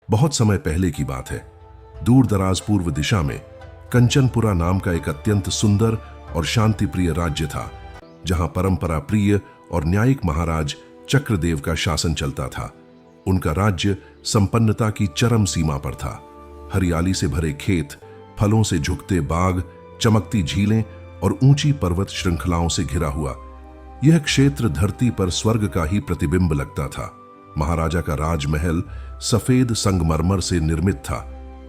बहुत समय पहले की बात है। दूर दराज पूर्व दिशा में कंचनपुरा नाम का एक अत्यंत सुंदर और शांतिप्रिय राज्य था, जहां परंपरा प्रिय और न्यायिक महाराज चक्रदेव का शासन चलता था। उनका राज्य संपन्नता की चरम सीमा पर था। हरियाली से भरे खेत, फलों से झुकते बाग, चमकती झीलें और ऊंची पर्वत श्रृंखलाओं से घिरा हुआ यह क्षेत्र धरती पर स्वर्ग का ही प्रतिबिंब लगता था। महाराजा का राजमहल सफेद संगमरमर से निर्मित था,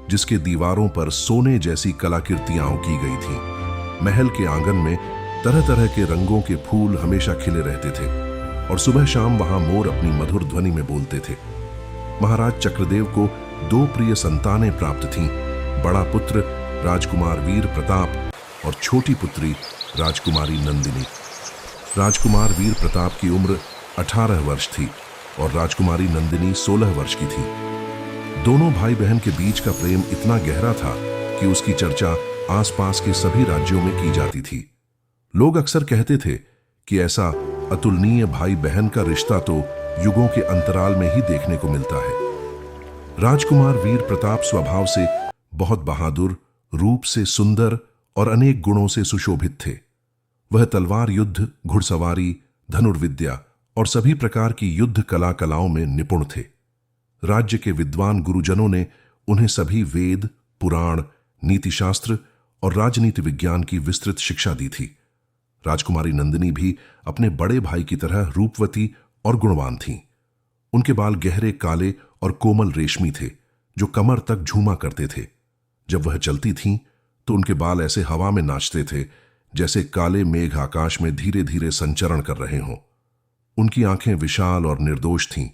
जिसके दीवारों पर सोने जैसी कलाकृतियां की गई थीं। महल के आंगन में तरह तरह के रंगों के फूल हमेशा खिले रहते थे और सुबह शाम वहां मोर अपनी मधुर ध्वनि में बोलते थे। महाराज चक्रदेव को 2 प्रिय संतानें प्राप्त थीं। बड़ा पुत्र राजकुमार वीर प्रताप और छोटी पुत्री राजकुमारी नंदिनी। राजकुमार वीर प्रताप की उम्र 18 वर्ष थी और राजकुमारी नंदिनी 16 वर्ष की थी। दोनों भाई बहन के बीच का प्रेम इतना गहरा था कि उसकी चर्चा आसपास के सभी राज्यों में की जाती थी। लोग अक्सर कहते थे कि ऐसा अतुलनीय भाई बहन का रिश्ता तो युगों के अंतराल में ही देखने को मिलता है। राजकुमार वीर प्रताप स्वभाव से बहुत बहादुर, रूप से सुंदर और अनेक गुणों से सुशोभित थे। वह तलवार युद्ध, घुड़सवारी, धनुर्विद्या और सभी प्रकार की युद्ध कलाओं में निपुण थे। राज्य के विद्वान गुरुजनों ने उन्हें सभी वेद, पुराण, नीतिशास्त्र और राजनीति विज्ञान की विस्तृत शिक्षा दी थी। राजकुमारी नंदिनी भी अपने बड़े भाई की तरह रूपवती और गुणवान थीं। उनके बाल गहरे काले और कोमल रेशमी थे, जो कमर तक झूमा करते थे। जब वह चलती थीं, तो उनके बाल ऐसे हवा में नाचते थे जैसे काले मेघ आकाश में धीरे धीरे संचरण कर रहे हों। उनकी आंखें विशाल और निर्दोष थीं,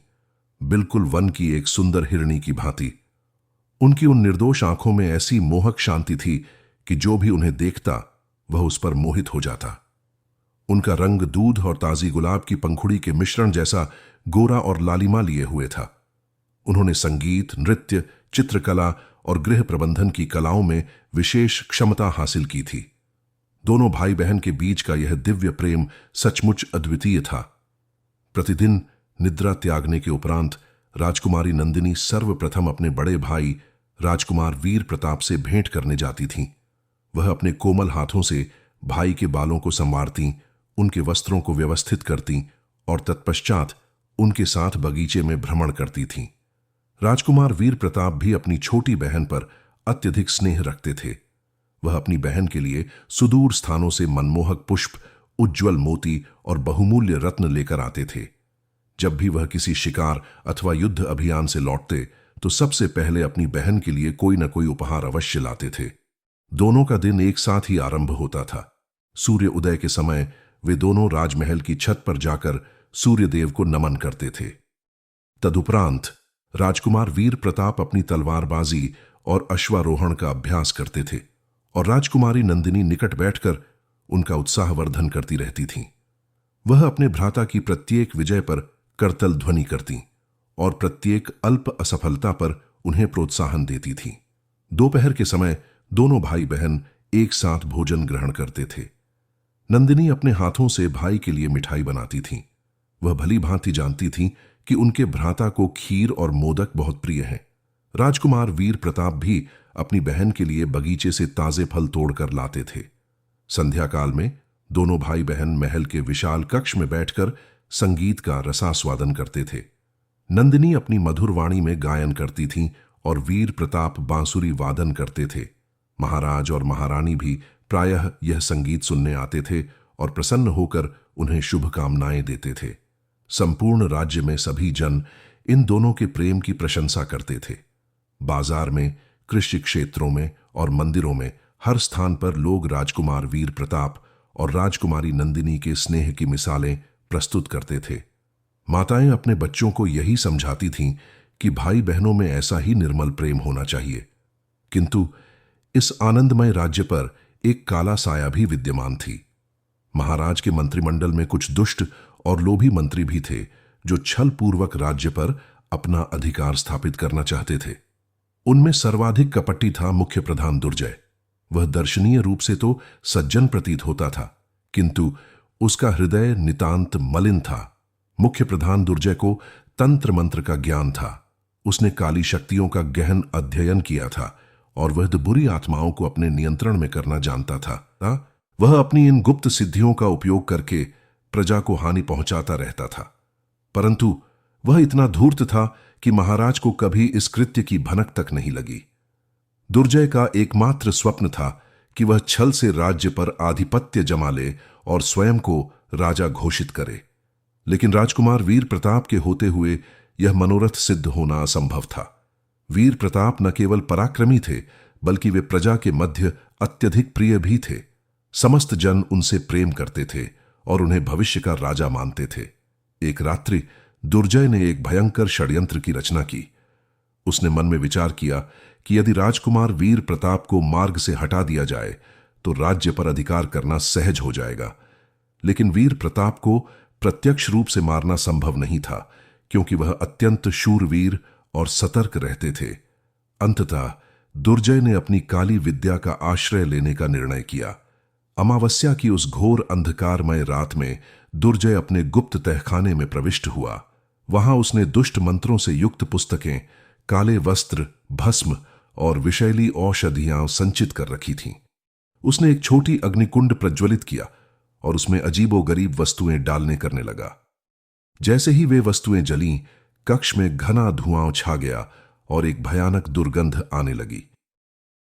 बिल्कुल वन की एक सुंदर हिरणी की भांति। उनकी उन निर्दोष आंखों में ऐसी मोहक शांति थी कि जो भी उन्हें देखता वह उस पर मोहित हो जाता। उनका रंग दूध और ताजी गुलाब की पंखुड़ी के मिश्रण जैसा गोरा और लालिमा लिए हुए था। उन्होंने संगीत, नृत्य, चित्रकला और गृह प्रबंधन की कलाओं में विशेष क्षमता हासिल की थी। दोनों भाई बहन के बीच का यह दिव्य प्रेम सचमुच अद्वितीय था। प्रतिदिन निद्रा त्यागने के उपरांत राजकुमारी नंदिनी सर्वप्रथम अपने बड़े भाई राजकुमार वीर प्रताप से भेंट करने जाती थीं। वह अपने कोमल हाथों से भाई के बालों को संवारती, उनके वस्त्रों को व्यवस्थित करती और तत्पश्चात उनके साथ बगीचे में भ्रमण करती थीं। राजकुमार वीर प्रताप भी अपनी छोटी बहन पर अत्यधिक स्नेह रखते थे। वह अपनी बहन के लिए सुदूर स्थानों से मनमोहक पुष्प, उज्ज्वल मोती और बहुमूल्य रत्न लेकर आते थे। जब भी वह किसी शिकार अथवा युद्ध अभियान से लौटते, तो सबसे पहले अपनी बहन के लिए कोई न कोई उपहार अवश्य लाते थे। दोनों का दिन एक साथ ही आरंभ होता था। सूर्य उदय के समय वे दोनों राजमहल की छत पर जाकर सूर्यदेव को नमन करते थे। तदुपरांत राजकुमार वीर प्रताप अपनी तलवारबाजी और अश्वारोहण का अभ्यास करते थे और राजकुमारी नंदिनी निकट बैठकर उनका उत्साहवर्धन करती रहती थीं। वह अपने भ्राता की प्रत्येक विजय पर करतल ध्वनि करती और प्रत्येक अल्प असफलता पर उन्हें प्रोत्साहन देती थीं। दोपहर के समय दोनों भाई बहन एक साथ भोजन ग्रहण करते थे। नंदिनी अपने हाथों से भाई के लिए मिठाई बनाती थीं। वह भली भांति जानती थीं कि उनके भ्राता को खीर और मोदक बहुत प्रिय हैं। राजकुमार वीर प्रताप भी अपनी बहन के लिए बगीचे से ताजे फल तोड़कर लाते थे। संध्या काल में दोनों भाई बहन महल के विशाल कक्ष में बैठकर संगीत का रसास्वादन करते थे। नंदिनी अपनी मधुर वाणी में गायन करती थीं और वीर प्रताप बांसुरी वादन करते थे। महाराज और महारानी भी प्रायः यह संगीत सुनने आते थे और प्रसन्न होकर उन्हें शुभकामनाएं देते थे। संपूर्ण राज्य में सभी जन इन दोनों के प्रेम की प्रशंसा करते थे। बाजार में, कृषि क्षेत्रों में और मंदिरों में हर स्थान पर लोग राजकुमार वीर प्रताप और राजकुमारी नंदिनी के स्नेह की मिसालें प्रस्तुत करते थे। माताएं अपने बच्चों को यही समझाती थीं कि भाई बहनों में ऐसा ही निर्मल प्रेम होना चाहिए। किंतु इस आनंदमय राज्य पर एक काला साया भी विद्यमान थी। महाराज के मंत्रिमंडल में कुछ दुष्ट और लोभी मंत्री भी थे, जो छल पूर्वक राज्य पर अपना अधिकार स्थापित करना चाहते थे। उनमें सर्वाधिक कपटी था मुख्य प्रधान दुर्जय। वह दर्शनीय रूप से तो सज्जन प्रतीत होता था, किंतु उसका हृदय नितांत मलिन था। मुख्य प्रधान दुर्जय को तंत्र मंत्र का ज्ञान था उसने काली शक्तियों का गहन अध्ययन किया था और वह बुरी आत्माओं को अपने नियंत्रण में करना जानता था। वह अपनी इन गुप्त सिद्धियों का उपयोग करके प्रजा को हानि पहुंचाता रहता था, परंतु वह इतना धूर्त था कि महाराज को कभी इस कृत्य की भनक तक नहीं लगी। दुर्जय का एकमात्र स्वप्न था कि वह छल से राज्य पर आधिपत्य जमा ले और स्वयं को राजा घोषित करे, लेकिन राजकुमार वीर प्रताप के होते हुए यह मनोरथ सिद्ध होना असंभव था। वीर प्रताप न केवल पराक्रमी थे, बल्कि वे प्रजा के मध्य अत्यधिक प्रिय भी थे। समस्त जन उनसे प्रेम करते थे और उन्हें भविष्य का राजा मानते थे। एक रात्रि दुर्जय ने एक भयंकर षड्यंत्र की रचना की। उसने मन में विचार किया कि यदि राजकुमार वीर प्रताप को मार्ग से हटा दिया जाए तो राज्य पर अधिकार करना सहज हो जाएगा, लेकिन वीर प्रताप को प्रत्यक्ष रूप से मारना संभव नहीं था, क्योंकि वह अत्यंत शूरवीर और सतर्क रहते थे। अंततः दुर्जय ने अपनी काली विद्या का आश्रय लेने का निर्णय किया। अमावस्या की उस घोर अंधकारमय रात में दुर्जय अपने गुप्त तहखाने में प्रविष्ट हुआ। वहां उसने दुष्ट मंत्रों से युक्त पुस्तकें, काले वस्त्र, भस्म और विषैली औषधियां संचित कर रखी थीं। उसने एक छोटी अग्निकुंड प्रज्वलित किया और उसमें अजीबोगरीब वस्तुएं डालने करने लगा। जैसे ही वे वस्तुएं जलीं, कक्ष में घना धुआं छा गया और एक भयानक दुर्गंध आने लगी।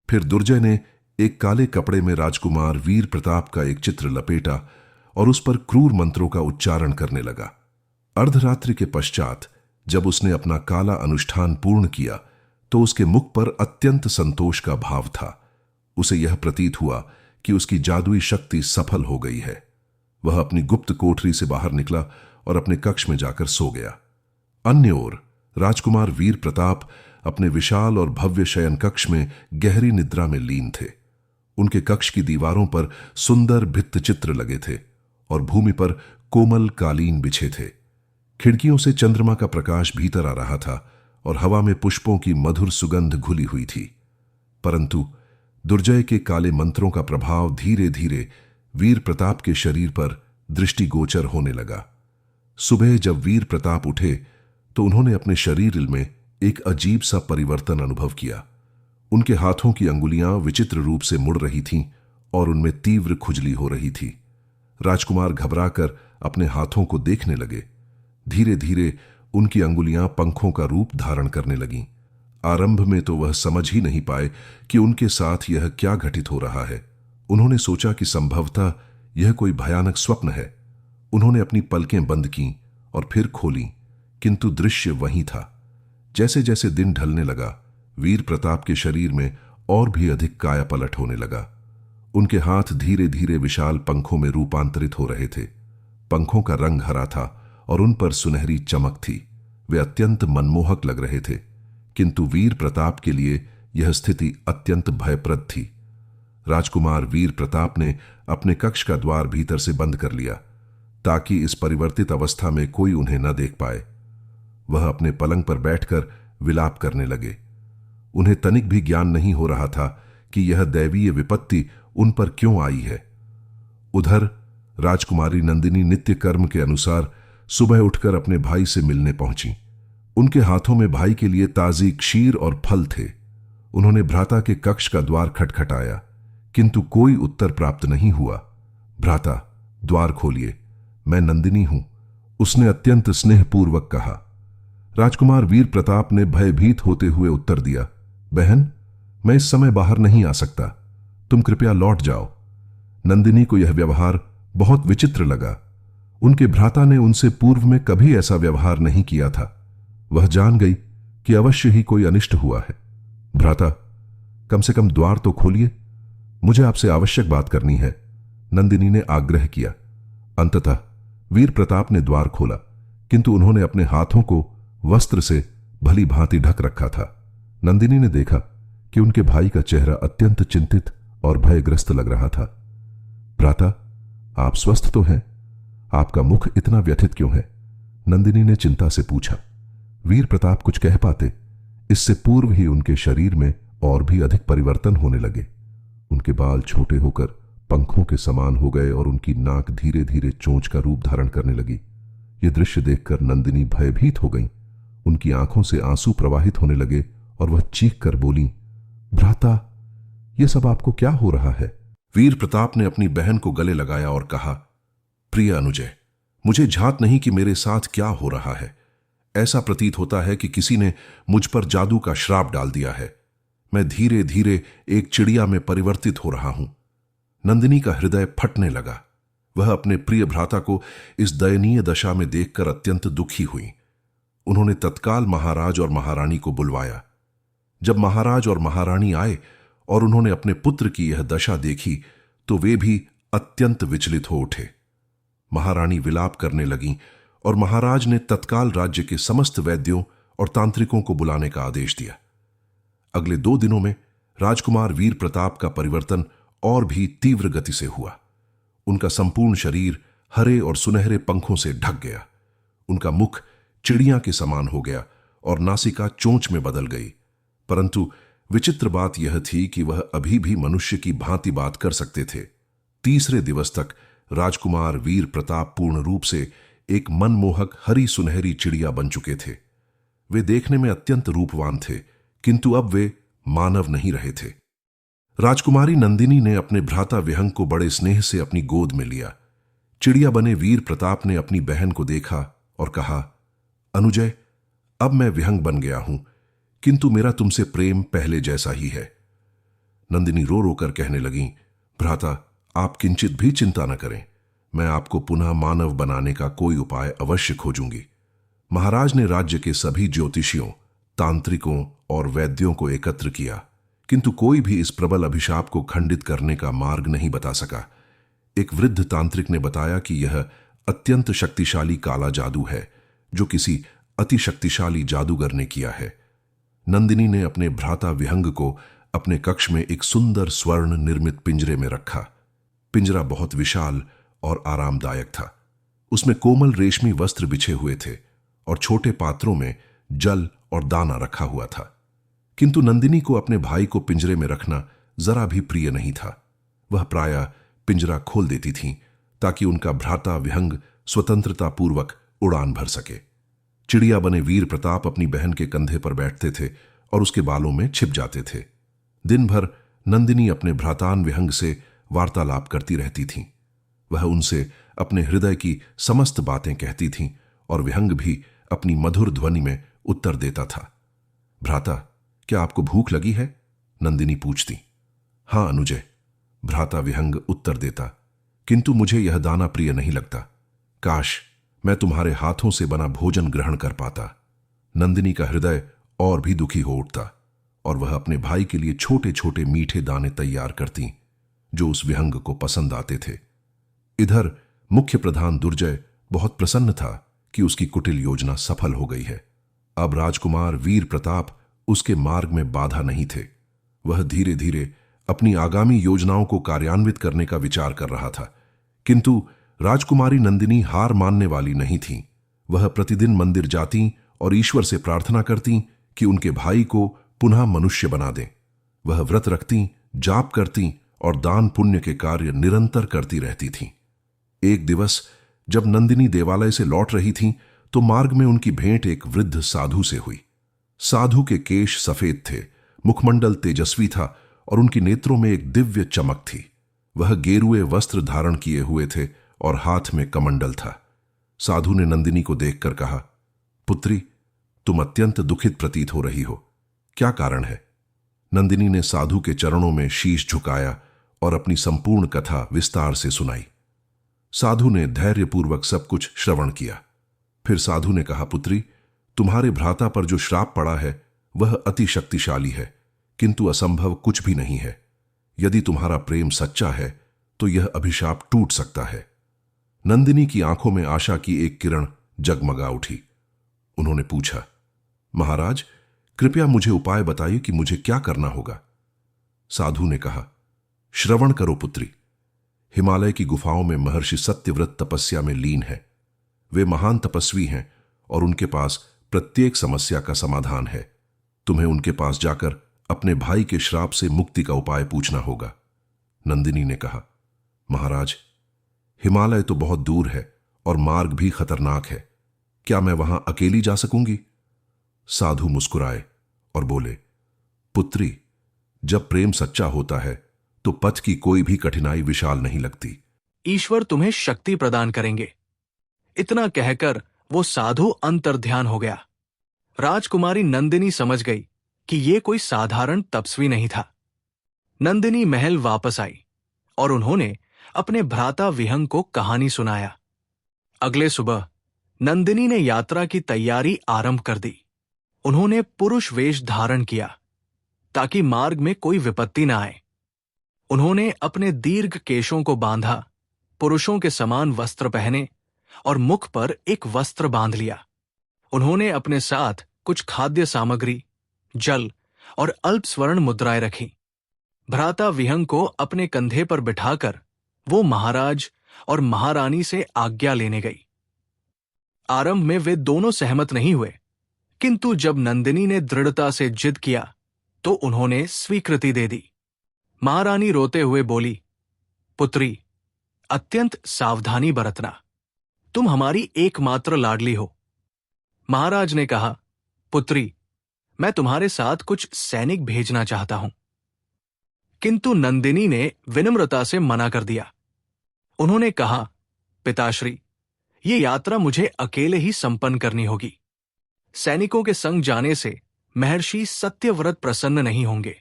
फिर दुर्जय ने एक काले कपड़े में राजकुमार वीर प्रताप का एक चित्र लपेटा और उस पर क्रूर मंत्रों का उच्चारण करने लगा। अर्धरात्रि के पश्चात जब उसने अपना काला अनुष्ठान पूर्ण किया तो उसके मुख पर अत्यंत संतोष का भाव था। उसे यह प्रतीत हुआ कि उसकी जादुई शक्ति सफल हो गई है। वह अपनी गुप्त कोठरी से बाहर निकला और अपने कक्ष में जाकर सो गया। अन्य ओर राजकुमार वीर प्रताप अपने विशाल और भव्य शयन कक्ष में गहरी निद्रा में लीन थे। उनके कक्ष की दीवारों पर सुंदर भित्त चित्र लगे थे और भूमि पर कोमल कालीन बिछे थे। खिड़कियों से चंद्रमा का प्रकाश भीतर आ रहा था और हवा में पुष्पों की मधुर सुगंध घुली हुई थी। परंतु दुर्जय के काले मंत्रों का प्रभाव धीरे धीरे वीर प्रताप के शरीर पर दृष्टिगोचर होने लगा। सुबह जब वीर प्रताप उठे तो उन्होंने अपने शरीर में एक अजीब सा परिवर्तन अनुभव किया। उनके हाथों की अंगुलियां विचित्र रूप से मुड़ रही थीं और उनमें तीव्र खुजली हो रही थी। राजकुमार घबराकर अपने हाथों को देखने लगे। धीरे धीरे उनकी अंगुलियां पंखों का रूप धारण करने लगीं। आरंभ में तो वह समझ ही नहीं पाए कि उनके साथ यह क्या घटित हो रहा है। उन्होंने सोचा कि संभवतः यह कोई भयानक स्वप्न है। उन्होंने अपनी पलकें बंद कीं और फिर खोलीं, किंतु दृश्य वही था। जैसे जैसे दिन ढलने लगा, वीर प्रताप के शरीर में और भी अधिक कायापलट होने लगा। उनके हाथ धीरे धीरे विशाल पंखों में रूपांतरित हो रहे थे। पंखों का रंग हरा था और उन पर सुनहरी चमक थी। वे अत्यंत मनमोहक लग रहे थे, किंतु वीर प्रताप के लिए यह स्थिति अत्यंत भयप्रद थी। राजकुमार वीर प्रताप ने अपने कक्ष का द्वार भीतर से बंद कर लिया ताकि इस परिवर्तित अवस्था में कोई उन्हें न देख पाए। वह अपने पलंग पर बैठकर विलाप करने लगे। उन्हें तनिक भी ज्ञान नहीं हो रहा था कि यह दैवीय विपत्ति उन पर क्यों आई है। उधर राजकुमारी नंदिनी नित्य कर्म के अनुसार सुबह उठकर अपने भाई से मिलने पहुंची। उनके हाथों में भाई के लिए ताजी क्षीर और फल थे। उन्होंने भ्राता के कक्ष का द्वार खटखटाया, किंतु कोई उत्तर प्राप्त नहीं हुआ। भ्राता, द्वार खोलिए, मैं नंदिनी हूं, उसने अत्यंत स्नेहपूर्वक कहा। राजकुमार वीर प्रताप ने भयभीत होते हुए उत्तर दिया, बहन, मैं इस समय बाहर नहीं आ सकता, तुम कृपया लौट जाओ। नंदिनी को यह व्यवहार बहुत विचित्र लगा। उनके भ्राता ने उनसे पूर्व में कभी ऐसा व्यवहार नहीं किया था। वह जान गई कि अवश्य ही कोई अनिष्ट हुआ है। भ्राता, कम से कम द्वार तो खोलिए, मुझे आपसे आवश्यक बात करनी है, नंदिनी ने आग्रह किया। अंततः वीर प्रताप ने द्वार खोला, किंतु उन्होंने अपने हाथों को वस्त्र से भली भांति ढक रखा था। नंदिनी ने देखा कि उनके भाई का चेहरा अत्यंत चिंतित और भयग्रस्त लग रहा था। भ्राता, आप स्वस्थ तो हैं? आपका मुख इतना व्यथित क्यों है? नंदिनी ने चिंता से पूछा। वीर प्रताप कुछ कह पाते, इससे पूर्व ही उनके शरीर में और भी अधिक परिवर्तन होने लगे। उनके बाल छोटे होकर पंखों के समान हो गए और उनकी नाक धीरे धीरे चोंच का रूप धारण करने लगी। यह दृश्य देखकर नंदिनी भयभीत हो गई। उनकी आंखों से आंसू प्रवाहित होने लगे और वह चीख कर बोली, भ्राता, यह सब आपको क्या हो रहा है? वीर प्रताप ने अपनी बहन को गले लगाया और कहा, प्रिय अनुजय, मुझे झात नहीं कि मेरे साथ क्या हो रहा है। ऐसा प्रतीत होता है कि किसी ने मुझ पर जादू का श्राप डाल दिया है। मैं धीरे धीरे एक चिड़िया में परिवर्तित हो रहा हूं। नंदिनी का हृदय फटने लगा। वह अपने प्रिय भ्राता को इस दयनीय दशा में देखकर अत्यंत दुखी हुई। उन्होंने तत्काल महाराज और महारानी को बुलवाया। जब महाराज और महारानी आए और उन्होंने अपने पुत्र की यह दशा देखी तो वे भी अत्यंत विचलित हो उठे। महारानी विलाप करने लगीं और महाराज ने तत्काल राज्य के समस्त वैद्यों और तांत्रिकों को बुलाने का आदेश दिया। अगले 2 दिनों में राजकुमार वीर प्रताप का परिवर्तन और भी तीव्र गति से हुआ। उनका संपूर्ण शरीर हरे और सुनहरे पंखों से ढक गया। उनका मुख चिड़िया के समान हो गया और नासिका चोंच में बदल गई। परंतु विचित्र बात यह थी कि वह अभी भी मनुष्य की भांति बात कर सकते थे। तीसरे दिवस तक राजकुमार वीर प्रताप पूर्ण रूप से एक मनमोहक हरी सुनहरी चिड़िया बन चुके थे। वे देखने में अत्यंत रूपवान थे, किंतु अब वे मानव नहीं रहे थे। राजकुमारी नंदिनी ने अपने भ्राता विहंग को बड़े स्नेह से अपनी गोद में लिया। चिड़िया बने वीर प्रताप ने अपनी बहन को देखा और कहा, अनुजय, अब मैं विहंग बन गया हूं, किंतु मेरा तुमसे प्रेम पहले जैसा ही है। नंदिनी रो रो कर कहने लगी, भ्राता, आप किंचित भी चिंता न करें। मैं आपको पुनः मानव बनाने का कोई उपाय अवश्य खोजूंगी। महाराज ने राज्य के सभी ज्योतिषियों, तांत्रिकों और वैद्यों को एकत्र किया, किंतु कोई भी इस प्रबल अभिशाप को खंडित करने का मार्ग नहीं बता सका। एक वृद्ध तांत्रिक ने बताया कि यह अत्यंत शक्तिशाली काला जादू है जो किसी अति शक्तिशाली जादूगर ने किया है। नंदिनी ने अपने भ्राता विहंग को अपने कक्ष में एक सुंदर स्वर्ण निर्मित पिंजरे में रखा। पिंजरा बहुत विशाल और आरामदायक था। उसमें कोमल रेशमी वस्त्र बिछे हुए थे और छोटे पात्रों में जल और दाना रखा हुआ था। किंतु नंदिनी को अपने भाई को पिंजरे में रखना जरा भी प्रिय नहीं था। वह प्रायः पिंजरा खोल देती थीं ताकि उनका भ्राता विहंग स्वतंत्रता पूर्वक उड़ान भर सके। चिड़िया बने वीर प्रताप अपनी बहन के कंधे पर बैठते थे और उसके बालों में छिप जाते थे। दिन भर नंदिनी अपने भ्रातान विहंग से वार्तालाप करती रहती थीं। वह उनसे अपने हृदय की समस्त बातें कहती थीं और विहंग भी अपनी मधुर ध्वनि में उत्तर देता था। भ्राता, क्या आपको भूख लगी है? नंदिनी पूछती। हां अनुजय, भ्राता विहंग उत्तर देता, किंतु मुझे यह दाना प्रिय नहीं लगता। काश मैं तुम्हारे हाथों से बना भोजन ग्रहण कर पाता। नंदिनी का हृदय और भी दुखी हो उठता और वह अपने भाई के लिए छोटे छोटे मीठे दाने तैयार करती जो उस विहंग को पसंद आते थे। इधर मुख्य प्रधान दुर्जय बहुत प्रसन्न था कि उसकी कुटिल योजना सफल हो गई है। अब राजकुमार वीर प्रताप उसके मार्ग में बाधा नहीं थे। वह धीरे धीरे अपनी आगामी योजनाओं को कार्यान्वित करने का विचार कर रहा था, किंतु राजकुमारी नंदिनी हार मानने वाली नहीं थी। वह प्रतिदिन मंदिर जाती और ईश्वर से प्रार्थना करती कि उनके भाई को पुनः मनुष्य बना दें। वह व्रत रखती, जाप करती और दान पुण्य के कार्य निरंतर करती रहती थीं। एक दिवस जब नंदिनी देवालय से लौट रही थीं, तो मार्ग में उनकी भेंट एक वृद्ध साधु से हुई। साधु के केश सफेद थे, मुखमंडल तेजस्वी था और उनकी नेत्रों में एक दिव्य चमक थी। वह गेरुए वस्त्र धारण किए हुए थे और हाथ में कमंडल था। साधु ने नंदिनी को देखकर कहा, पुत्री, तुम अत्यंत दुखित प्रतीत हो रही हो, क्या कारण है? नंदिनी ने साधु के चरणों में शीश झुकाया और अपनी संपूर्ण कथा विस्तार से सुनाई। साधु ने धैर्यपूर्वक सब कुछ श्रवण किया। फिर साधु ने कहा, पुत्री, तुम्हारे भ्राता पर जो श्राप पड़ा है वह अति शक्तिशाली है, किंतु असंभव कुछ भी नहीं है। यदि तुम्हारा प्रेम सच्चा है तो यह अभिशाप टूट सकता है। नंदिनी की आंखों में आशा की एक किरण जगमगा उठी। उन्होंने पूछा, महाराज, कृपया मुझे उपाय बताइए कि मुझे क्या करना होगा। साधु ने कहा, श्रवण करो पुत्री। हिमालय की गुफाओं में महर्षि सत्यव्रत तपस्या में लीन है। वे महान तपस्वी हैं और उनके पास प्रत्येक समस्या का समाधान है। तुम्हें उनके पास जाकर अपने भाई के श्राप से मुक्ति का उपाय पूछना होगा। नंदिनी ने कहा, महाराज, हिमालय तो बहुत दूर है और मार्ग भी खतरनाक है। क्या मैं वहां अकेली जा सकूंगी? साधु मुस्कुराए और बोले, पुत्री, जब प्रेम सच्चा होता है तो पथ की कोई भी कठिनाई विशाल नहीं लगती। ईश्वर तुम्हें शक्ति प्रदान करेंगे। इतना कहकर वो साधु अंतर्ध्यान हो गया। राजकुमारी नंदिनी समझ गई कि ये कोई साधारण तपस्वी नहीं था। नंदिनी महल वापस आई और उन्होंने अपने भ्राता विहंग को कहानी सुनाया। अगले सुबह नंदिनी ने यात्रा की तैयारी आरंभ कर दी। उन्होंने पुरुष वेश धारण किया ताकि मार्ग में कोई विपत्ति न आए। उन्होंने अपने दीर्घ केशों को बांधा, पुरुषों के समान वस्त्र पहने और मुख पर एक वस्त्र बांध लिया। उन्होंने अपने साथ कुछ खाद्य सामग्री, जल और अल्प स्वर्ण मुद्राएं रखी। भ्राता विहंग को अपने कंधे पर बिठाकर वो महाराज और महारानी से आज्ञा लेने गई। आरंभ में वे दोनों सहमत नहीं हुए, किंतु जब नंदिनी ने दृढ़ता से जिद किया तो उन्होंने स्वीकृति दे दी। महारानी रोते हुए बोली, पुत्री, अत्यंत सावधानी बरतना। तुम हमारी एकमात्र लाडली हो। महाराज ने कहा, पुत्री, मैं तुम्हारे साथ कुछ सैनिक भेजना चाहता हूं। किंतु नंदिनी ने विनम्रता से मना कर दिया। उन्होंने कहा, पिताश्री, ये यात्रा मुझे अकेले ही संपन्न करनी होगी। सैनिकों के संग जाने से महर्षि सत्यव्रत प्रसन्न नहीं होंगे।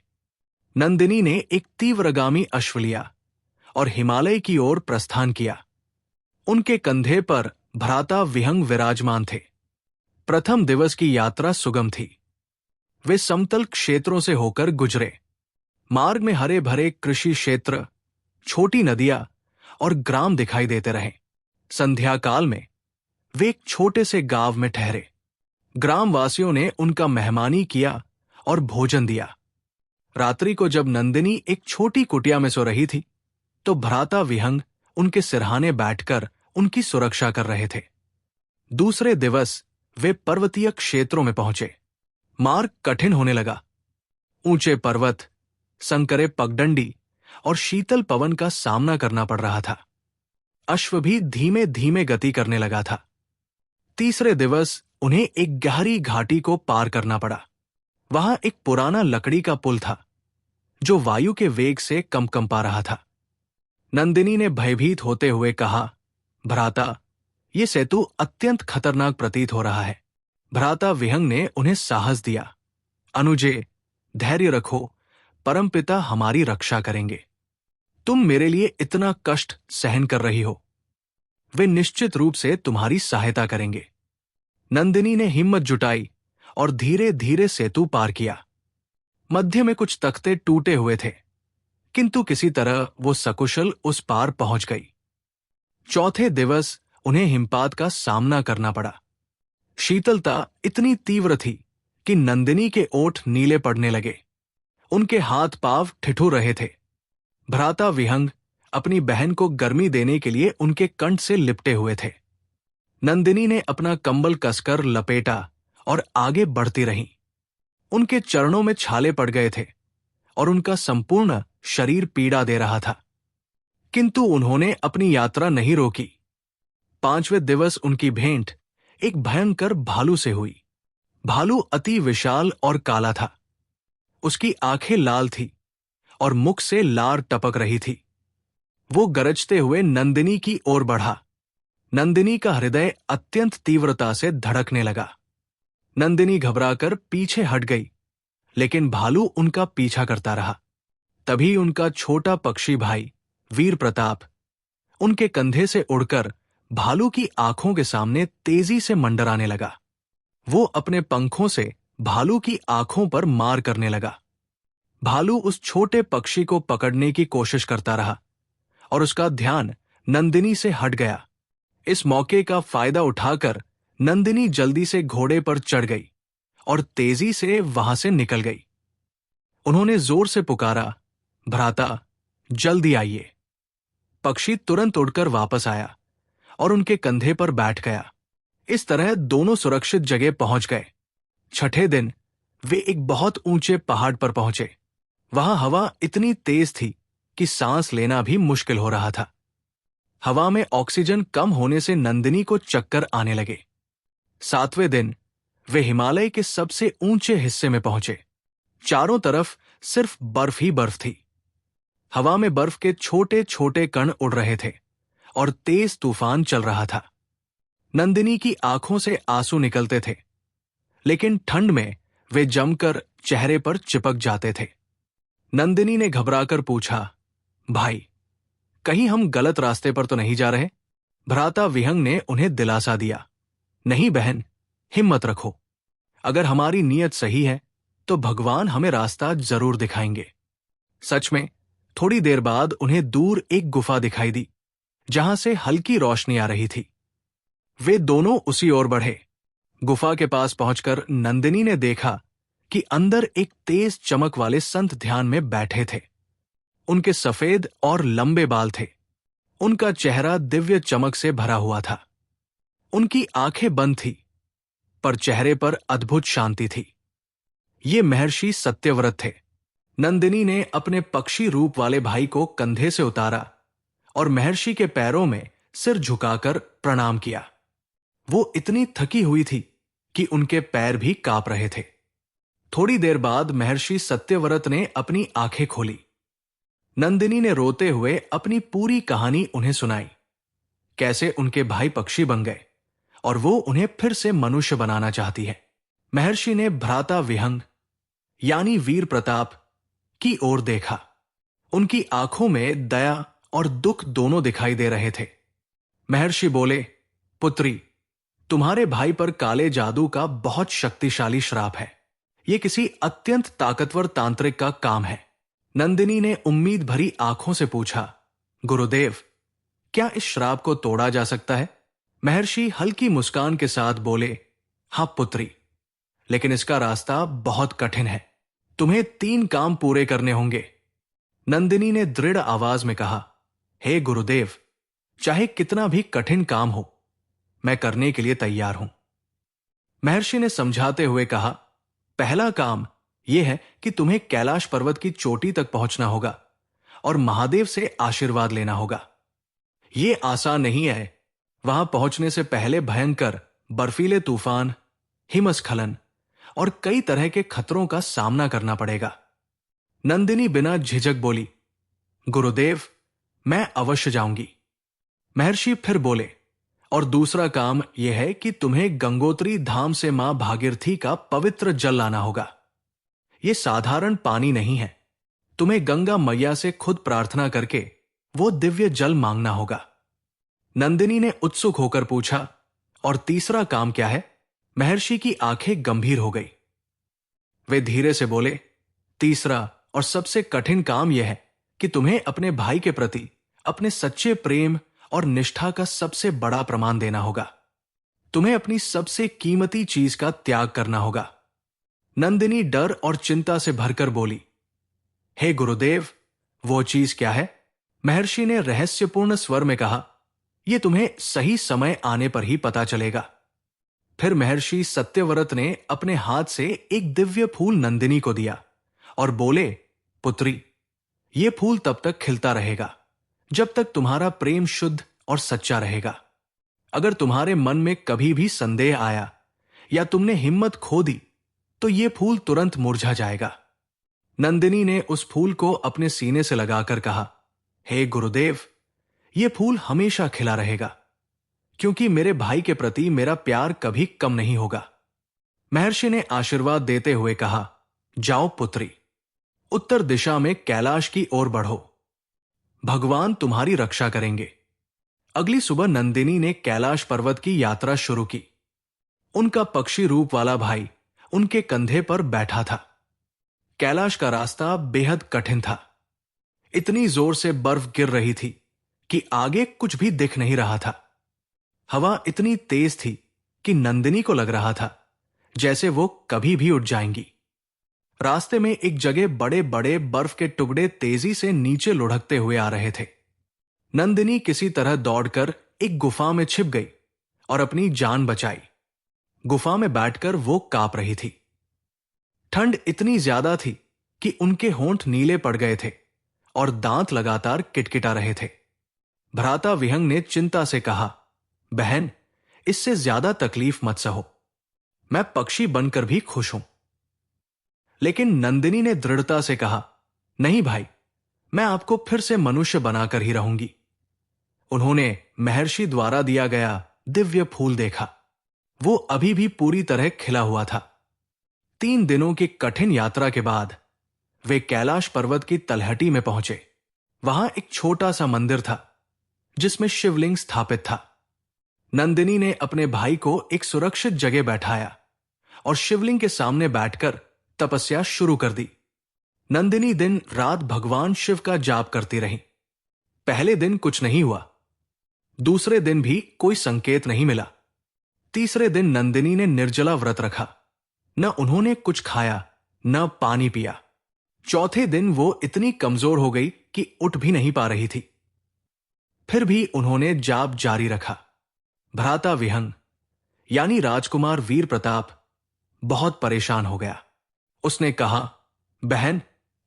नंदिनी ने एक तीव्रगामी अश्व लिया और हिमालय की ओर प्रस्थान किया। उनके कंधे पर भ्राता विहंग विराजमान थे। प्रथम दिवस की यात्रा सुगम थी। वे समतल क्षेत्रों से होकर गुजरे। मार्ग में हरे भरे कृषि क्षेत्र, छोटी नदियां और ग्राम दिखाई देते रहे। संध्या काल में वे एक छोटे से गांव में ठहरे। ग्रामवासियों ने उनका मेहमानी किया और भोजन दिया। रात्रि को जब नंदिनी एक छोटी कुटिया में सो रही थी तो भ्राता विहंग उनके सिरहाने बैठकर उनकी सुरक्षा कर रहे थे। दूसरे दिवस वे पर्वतीय क्षेत्रों में पहुंचे। मार्ग कठिन होने लगा। ऊंचे पर्वत, संकरे पगडंडी और शीतल पवन का सामना करना पड़ रहा था। अश्व भी धीमे धीमे गति करने लगा था। तीसरे दिवस उन्हें एक गहरी घाटी को पार करना पड़ा। वहां एक पुराना लकड़ी का पुल था जो वायु के वेग से कंपा रहा था। नंदिनी ने भयभीत होते हुए कहा, भ्राता, ये सेतु अत्यंत खतरनाक प्रतीत हो रहा है। भ्राता विहंग ने उन्हें साहस दिया, अनुजे, धैर्य रखो, परमपिता हमारी रक्षा करेंगे। तुम मेरे लिए इतना कष्ट सहन कर रही हो, वे निश्चित रूप से तुम्हारी सहायता करेंगे। नंदिनी ने हिम्मत जुटाई और धीरे धीरे सेतु पार किया। मध्य में कुछ तख्ते टूटे हुए थे, किंतु किसी तरह वो सकुशल उस पार पहुंच गई। चौथे दिवस उन्हें हिमपात का सामना करना पड़ा। शीतलता इतनी तीव्र थी कि नंदिनी के ओठ नीले पड़ने लगे। उनके हाथ पांव ठिठुर रहे थे। भ्राता विहंग अपनी बहन को गर्मी देने के लिए उनके कंठ से लिपटे हुए थे। नंदिनी ने अपना कंबल कसकर लपेटा और आगे बढ़ती रहीं। उनके चरणों में छाले पड़ गए थे और उनका संपूर्ण शरीर पीड़ा दे रहा था, किंतु उन्होंने अपनी यात्रा नहीं रोकी। पांचवें दिवस उनकी भेंट एक भयंकर भालू से हुई। भालू अति विशाल और काला था। उसकी आंखें लाल थी और मुख से लार टपक रही थी। वो गरजते हुए नंदिनी की ओर बढ़ा। नंदिनी का हृदय अत्यंत तीव्रता से धड़कने लगा। नंदिनी घबराकर पीछे हट गई, लेकिन भालू उनका पीछा करता रहा। तभी उनका छोटा पक्षी भाई वीर प्रताप उनके कंधे से उड़कर भालू की आंखों के सामने तेजी से मंडराने लगा। वो अपने पंखों से भालू की आंखों पर मार करने लगा। भालू उस छोटे पक्षी को पकड़ने की कोशिश करता रहा और उसका ध्यान नंदिनी से हट गया। इस मौके का फायदा उठाकर नंदिनी जल्दी से घोड़े पर चढ़ गई और तेजी से वहां से निकल गई। उन्होंने जोर से पुकारा, भ्राता, जल्दी आइए। पक्षी तुरंत उड़कर वापस आया और उनके कंधे पर बैठ गया। इस तरह दोनों सुरक्षित जगह पहुंच गए। छठे दिन वे एक बहुत ऊंचे पहाड़ पर पहुंचे। वहां हवा इतनी तेज थी कि सांस लेना भी मुश्किल हो रहा था। हवा में ऑक्सीजन कम होने से नंदिनी को चक्कर आने लगे। सातवें दिन वे हिमालय के सबसे ऊंचे हिस्से में पहुंचे। चारों तरफ सिर्फ बर्फ ही बर्फ थी। हवा में बर्फ के छोटे छोटे कण उड़ रहे थे और तेज तूफान चल रहा था। नंदिनी की आंखों से आंसू निकलते थे, लेकिन ठंड में वे जमकर चेहरे पर चिपक जाते थे। नंदिनी ने घबराकर पूछा, भाई, कहीं हम गलत रास्ते पर तो नहीं जा रहे? भ्राता विहंग ने उन्हें दिलासा दिया, नहीं बहन, हिम्मत रखो। अगर हमारी नीयत सही है तो भगवान हमें रास्ता जरूर दिखाएंगे। सच में थोड़ी देर बाद उन्हें दूर एक गुफा दिखाई दी, जहां से हल्की रोशनी आ रही थी। वे दोनों उसी ओर बढ़े। गुफा के पास पहुंचकर नंदिनी ने देखा कि अंदर एक तेज चमक वाले संत ध्यान में बैठे थे। उनके सफेद और लंबे बाल थे। उनका चेहरा दिव्य चमक से भरा हुआ था। उनकी आंखें बंद थी, पर चेहरे पर अद्भुत शांति थी। ये महर्षि सत्यव्रत थे। नंदिनी ने अपने पक्षी रूप वाले भाई को कंधे से उतारा और महर्षि के पैरों में सिर झुकाकर प्रणाम किया। वो इतनी थकी हुई थी कि उनके पैर भी कांप रहे थे। थोड़ी देर बाद महर्षि सत्यव्रत ने अपनी आंखें खोली। नंदिनी ने रोते हुए अपनी पूरी कहानी उन्हें सुनाई, कैसे उनके भाई पक्षी बन गए और वो उन्हें फिर से मनुष्य बनाना चाहती है। महर्षि ने भ्राता विहंग यानी वीर प्रताप की ओर देखा। उनकी आंखों में दया और दुख दोनों दिखाई दे रहे थे। महर्षि बोले, पुत्री, तुम्हारे भाई पर काले जादू का बहुत शक्तिशाली श्राप है। यह किसी अत्यंत ताकतवर तांत्रिक का काम है। नंदिनी ने उम्मीद भरी आंखों से पूछा, गुरुदेव, क्या इस श्राप को तोड़ा जा सकता है? महर्षि हल्की मुस्कान के साथ बोले, हां पुत्री, लेकिन इसका रास्ता बहुत कठिन है। तुम्हें 3 काम पूरे करने होंगे। नंदिनी ने दृढ़ आवाज में कहा, हे गुरुदेव, चाहे कितना भी कठिन काम हो, मैं करने के लिए तैयार हूं। महर्षि ने समझाते हुए कहा, पहला काम यह है कि तुम्हें कैलाश पर्वत की चोटी तक पहुंचना होगा और महादेव से आशीर्वाद लेना होगा। यह आसान नहीं है। वहां पहुंचने से पहले भयंकर बर्फीले तूफान, हिमस्खलन और कई तरह के खतरों का सामना करना पड़ेगा। नंदिनी बिना झिझक बोली, गुरुदेव, मैं अवश्य जाऊंगी। महर्षि फिर बोले, और दूसरा काम यह है कि तुम्हें गंगोत्री धाम से मां भागीरथी का पवित्र जल लाना होगा। यह साधारण पानी नहीं है। तुम्हें गंगा मैया से खुद प्रार्थना करके वो दिव्य जल मांगना होगा। नंदिनी ने उत्सुक होकर पूछा, और तीसरा काम क्या है? महर्षि की आंखें गंभीर हो गई। वे धीरे से बोले, तीसरा और सबसे कठिन काम यह है कि तुम्हें अपने भाई के प्रति अपने सच्चे प्रेम और निष्ठा का सबसे बड़ा प्रमाण देना होगा। तुम्हें अपनी सबसे कीमती चीज का त्याग करना होगा। नंदिनी डर और चिंता से भरकर बोली, हे गुरुदेव, वो चीज क्या है? महर्षि ने रहस्यपूर्ण स्वर में कहा, यह तुम्हें सही समय आने पर ही पता चलेगा। फिर महर्षि सत्यव्रत ने अपने हाथ से एक दिव्य फूल नंदिनी को दिया और बोले, पुत्री, यह फूल तब तक खिलता रहेगा जब तक तुम्हारा प्रेम शुद्ध और सच्चा रहेगा। अगर तुम्हारे मन में कभी भी संदेह आया या तुमने हिम्मत खो दी तो यह फूल तुरंत मुरझा जाएगा। नंदिनी ने उस फूल को अपने सीने से लगाकर कहा, हे गुरुदेव, यह फूल हमेशा खिला रहेगा, क्योंकि मेरे भाई के प्रति मेरा प्यार कभी कम नहीं होगा। महर्षि ने आशीर्वाद देते हुए कहा, जाओ पुत्री, उत्तर दिशा में कैलाश की ओर बढ़ो। भगवान तुम्हारी रक्षा करेंगे। अगली सुबह नंदिनी ने कैलाश पर्वत की यात्रा शुरू की। उनका पक्षी रूप वाला भाई उनके कंधे पर बैठा था। कैलाश का रास्ता बेहद कठिन था। इतनी जोर से बर्फ गिर रही थी कि आगे कुछ भी दिख नहीं रहा था। हवा इतनी तेज थी कि नंदिनी को लग रहा था जैसे वो कभी भी उठ जाएंगी। रास्ते में एक जगह बड़े बड़े बर्फ के टुकड़े तेजी से नीचे लुढ़कते हुए आ रहे थे। नंदिनी किसी तरह दौड़कर एक गुफा में छिप गई और अपनी जान बचाई। गुफा में बैठकर वो कांप रही थी। ठंड इतनी ज्यादा थी कि उनके होंठ नीले पड़ गए थे और दांत लगातार किटकिटा रहे थे। भ्राता विहंग ने चिंता से कहा, बहन, इससे ज्यादा तकलीफ मत सहो। मैं पक्षी बनकर भी खुश हूं। लेकिन नंदिनी ने दृढ़ता से कहा, नहीं भाई, मैं आपको फिर से मनुष्य बनाकर ही रहूंगी। उन्होंने महर्षि द्वारा दिया गया दिव्य फूल देखा। वो अभी भी पूरी तरह खिला हुआ था। 3 दिनों की कठिन यात्रा के बाद वे कैलाश पर्वत की तलहटी में पहुंचे। वहां एक छोटा सा मंदिर था जिसमें शिवलिंग स्थापित था। नंदिनी ने अपने भाई को एक सुरक्षित जगह बैठाया और शिवलिंग के सामने बैठकर तपस्या शुरू कर दी। नंदिनी दिन रात भगवान शिव का जाप करती रही। पहले दिन कुछ नहीं हुआ, दूसरे दिन भी कोई संकेत नहीं मिला। तीसरे दिन नंदिनी ने निर्जला व्रत रखा। न उन्होंने कुछ खाया, न पानी पिया। चौथे दिन वो इतनी कमजोर हो गई कि उठ भी नहीं पा रही थी। फिर भी उन्होंने जाप जारी रखा। भ्राता विहंग यानी राजकुमार वीर प्रताप बहुत परेशान हो गया। उसने कहा, बहन,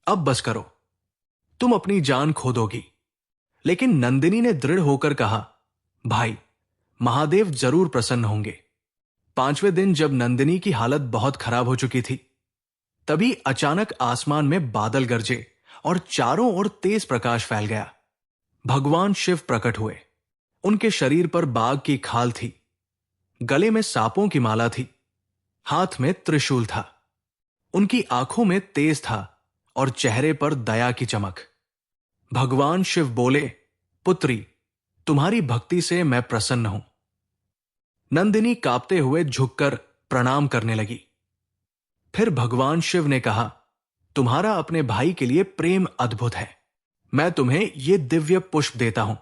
अब बस करो, तुम अपनी जान खो दोगी। लेकिन नंदिनी ने दृढ़ होकर कहा, भाई, महादेव जरूर प्रसन्न होंगे। 5वें दिन जब नंदिनी की हालत बहुत खराब हो चुकी थी, तभी अचानक आसमान में बादल गरजे और चारों ओर तेज प्रकाश फैल गया। भगवान शिव प्रकट हुए। उनके शरीर पर बाघ की खाल थी, गले में सांपों की माला थी, हाथ में त्रिशूल था। उनकी आंखों में तेज था और चेहरे पर दया की चमक। भगवान शिव बोले, पुत्री, तुम्हारी भक्ति से मैं प्रसन्न हूं। नंदिनी कांपते हुए झुककर प्रणाम करने लगी। फिर भगवान शिव ने कहा, तुम्हारा अपने भाई के लिए प्रेम अद्भुत है। मैं तुम्हें ये दिव्य पुष्प देता हूं।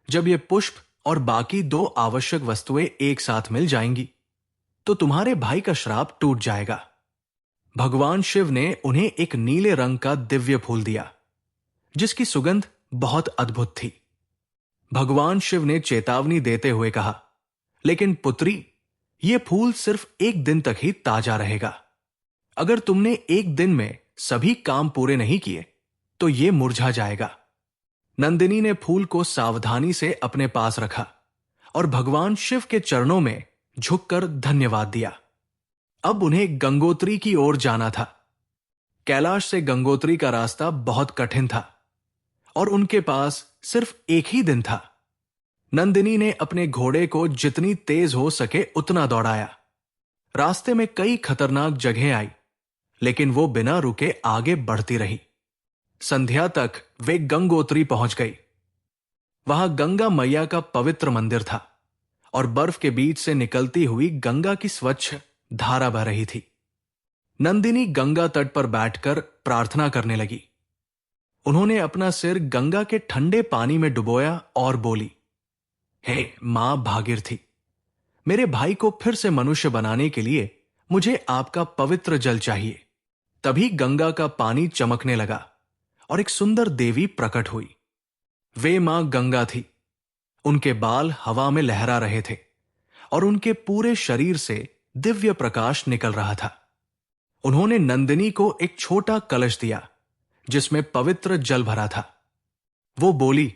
जब ये पुष्प और बाकी 2 आवश्यक वस्तुएं एक साथ मिल जाएंगी तो तुम्हारे भाई का श्राप टूट जाएगा। भगवान शिव ने उन्हें एक नीले रंग का दिव्य फूल दिया जिसकी सुगंध बहुत अद्भुत थी। भगवान शिव ने चेतावनी देते हुए कहा, लेकिन पुत्री, यह फूल सिर्फ 1 दिन तक ही ताजा रहेगा। अगर तुमने 1 दिन में सभी काम पूरे नहीं किए तो यह मुरझा जाएगा। नंदिनी ने फूल को सावधानी से अपने पास रखा और भगवान शिव के चरणों में झुककर धन्यवाद दिया। अब उन्हें गंगोत्री की ओर जाना था। कैलाश से गंगोत्री का रास्ता बहुत कठिन था और उनके पास सिर्फ 1 ही दिन था। नंदिनी ने अपने घोड़े को जितनी तेज हो सके उतना दौड़ाया। रास्ते में कई खतरनाक जगहें आई, लेकिन वो बिना रुके आगे बढ़ती रही। संध्या तक वे गंगोत्री पहुंच गई। वहां गंगा मैया का पवित्र मंदिर था और बर्फ के बीच से निकलती हुई गंगा की स्वच्छ धारा बह रही थी। नंदिनी गंगा तट पर बैठकर प्रार्थना करने लगी। उन्होंने अपना सिर गंगा के ठंडे पानी में डुबोया और बोली, हे मां भागीरथी, मेरे भाई को फिर से मनुष्य बनाने के लिए मुझे आपका पवित्र जल चाहिए। तभी गंगा का पानी चमकने लगा और एक सुंदर देवी प्रकट हुई। वे मां गंगा थी। उनके बाल हवा में लहरा रहे थे और उनके पूरे शरीर से दिव्य प्रकाश निकल रहा था। उन्होंने नंदिनी को एक छोटा कलश दिया जिसमें पवित्र जल भरा था। वो बोली,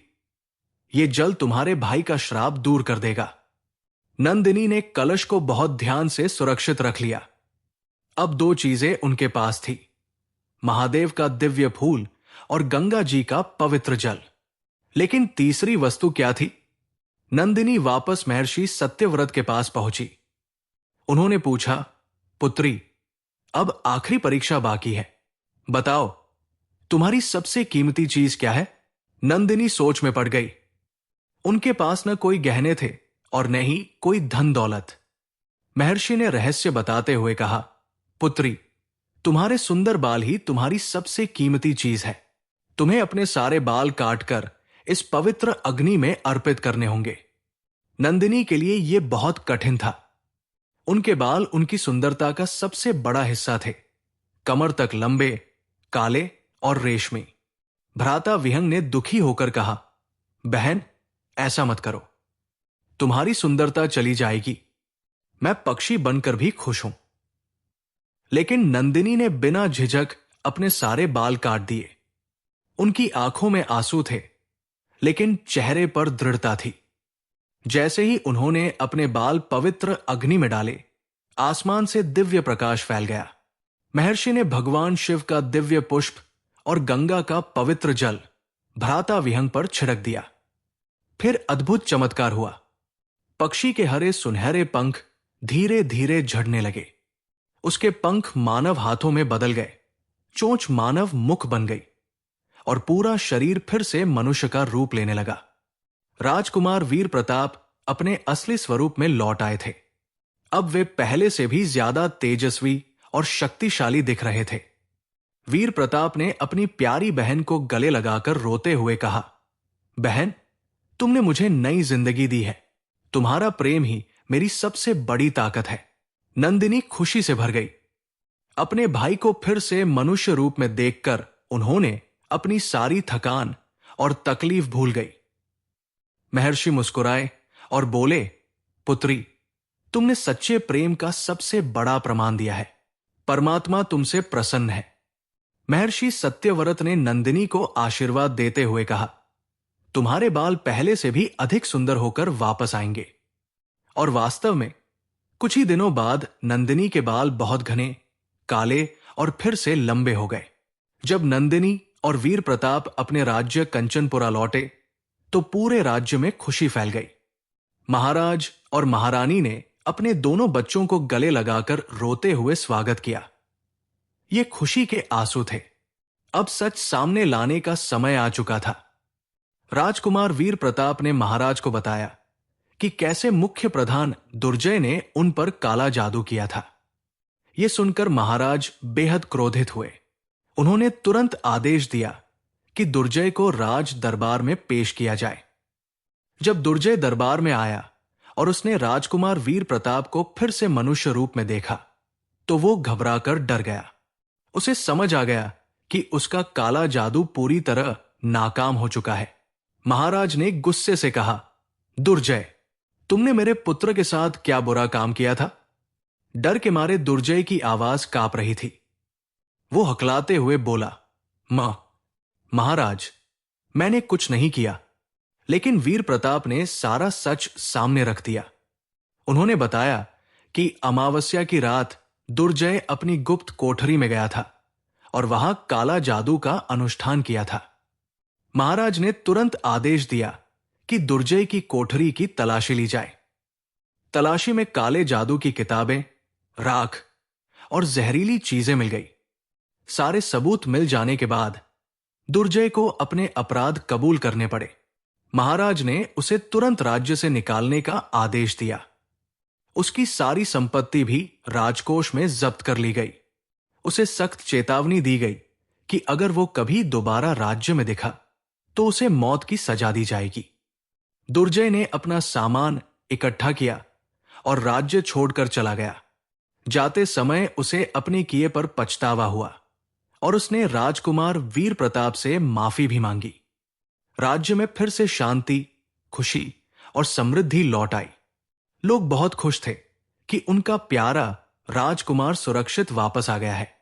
ये जल तुम्हारे भाई का श्राप दूर कर देगा। नंदिनी ने कलश को बहुत ध्यान से सुरक्षित रख लिया। अब 2 चीजें उनके पास थी, महादेव का दिव्य फूल और गंगा जी का पवित्र जल। लेकिन तीसरी वस्तु क्या थी? नंदिनी वापस महर्षि सत्यव्रत के पास पहुंची। उन्होंने पूछा, पुत्री, अब आखिरी परीक्षा बाकी है, बताओ तुम्हारी सबसे कीमती चीज क्या है? नंदिनी सोच में पड़ गई। उनके पास न कोई गहने थे और न ही कोई धन दौलत। महर्षि ने रहस्य बताते हुए कहा, पुत्री, तुम्हारे सुंदर बाल ही तुम्हारी सबसे कीमती चीज है। तुम्हें अपने सारे बाल काटकर इस पवित्र अग्नि में अर्पित करने होंगे। नंदिनी के लिए यह बहुत कठिन था। उनके बाल उनकी सुंदरता का सबसे बड़ा हिस्सा थे, कमर तक लंबे, काले और रेशमी। भ्राता विहंग ने दुखी होकर कहा, बहन, ऐसा मत करो, तुम्हारी सुंदरता चली जाएगी। मैं पक्षी बनकर भी खुश हूं। लेकिन नंदिनी ने बिना झिझक अपने सारे बाल काट दिए। उनकी आंखों में आंसू थे, लेकिन चेहरे पर दृढ़ता थी। जैसे ही उन्होंने अपने बाल पवित्र अग्नि में डाले, आसमान से दिव्य प्रकाश फैल गया। महर्षि ने भगवान शिव का दिव्य पुष्प और गंगा का पवित्र जल भ्राता विहंग पर छिड़क दिया। फिर अद्भुत चमत्कार हुआ। पक्षी के हरे सुनहरे पंख धीरे धीरे झड़ने लगे। उसके पंख मानव हाथों में बदल गए, चोंच मानव मुख बन गई और पूरा शरीर फिर से मनुष्य का रूप लेने लगा। राजकुमार वीर प्रताप अपने असली स्वरूप में लौट आए थे। अब वे पहले से भी ज्यादा तेजस्वी और शक्तिशाली दिख रहे थे। वीर प्रताप ने अपनी प्यारी बहन को गले लगाकर रोते हुए कहा, बहन, तुमने मुझे नई जिंदगी दी है। तुम्हारा प्रेम ही मेरी सबसे बड़ी ताकत है। नंदिनी खुशी से भर गई। अपने भाई को फिर से मनुष्य रूप में देखकर उन्होंने अपनी सारी थकान और तकलीफ भूल गई। महर्षि मुस्कुराए और बोले, पुत्री, तुमने सच्चे प्रेम का सबसे बड़ा प्रमाण दिया है। परमात्मा तुमसे प्रसन्न है। महर्षि सत्यव्रत ने नंदिनी को आशीर्वाद देते हुए कहा, तुम्हारे बाल पहले से भी अधिक सुंदर होकर वापस आएंगे। और वास्तव में कुछ ही दिनों बाद नंदिनी के बाल बहुत घने, काले और फिर से लंबे हो गए। जब नंदिनी और वीर प्रताप अपने राज्य कंचनपुरा लौटे तो पूरे राज्य में खुशी फैल गई। महाराज और महारानी ने अपने दोनों बच्चों को गले लगाकर रोते हुए स्वागत किया। ये खुशी के आंसू थे। अब सच सामने लाने का समय आ चुका था। राजकुमार वीर प्रताप ने महाराज को बताया कि कैसे मुख्य प्रधान दुर्जय ने उन पर काला जादू किया था। यह सुनकर महाराज बेहद क्रोधित हुए। उन्होंने तुरंत आदेश दिया कि दुर्जय को राज दरबार में पेश किया जाए। जब दुर्जय दरबार में आया और उसने राजकुमार वीर प्रताप को फिर से मनुष्य रूप में देखा तो वो घबराकर डर गया। उसे समझ आ गया कि उसका काला जादू पूरी तरह नाकाम हो चुका है। महाराज ने गुस्से से कहा, दुर्जय, तुमने मेरे पुत्र के साथ क्या बुरा काम किया था? डर के मारे दुर्जय की आवाज कांप रही थी। वो हकलाते हुए बोला, महाराज, मैंने कुछ नहीं किया। लेकिन वीर प्रताप ने सारा सच सामने रख दिया। उन्होंने बताया कि अमावस्या की रात दुर्जय अपनी गुप्त कोठरी में गया था और वहां काला जादू का अनुष्ठान किया था। महाराज ने तुरंत आदेश दिया कि दुर्जय की कोठरी की तलाशी ली जाए। तलाशी में काले जादू की किताबें, राख और जहरीली चीजें मिल गई। सारे सबूत मिल जाने के बाद दुर्जय को अपने अपराध कबूल करने पड़े। महाराज ने उसे तुरंत राज्य से निकालने का आदेश दिया। उसकी सारी संपत्ति भी राजकोष में जब्त कर ली गई। उसे सख्त चेतावनी दी गई कि अगर वो कभी दोबारा राज्य में दिखा तो उसे मौत की सजा दी जाएगी। दुर्जय ने अपना सामान इकट्ठा किया और राज्य छोड़कर चला गया। जाते समय उसे अपने किए पर पछतावा हुआ और उसने राजकुमार वीर प्रताप से माफी भी मांगी। राज्य में फिर से शांति, खुशी और समृद्धि लौट आई। लोग बहुत खुश थे कि उनका प्यारा राजकुमार सुरक्षित वापस आ गया है।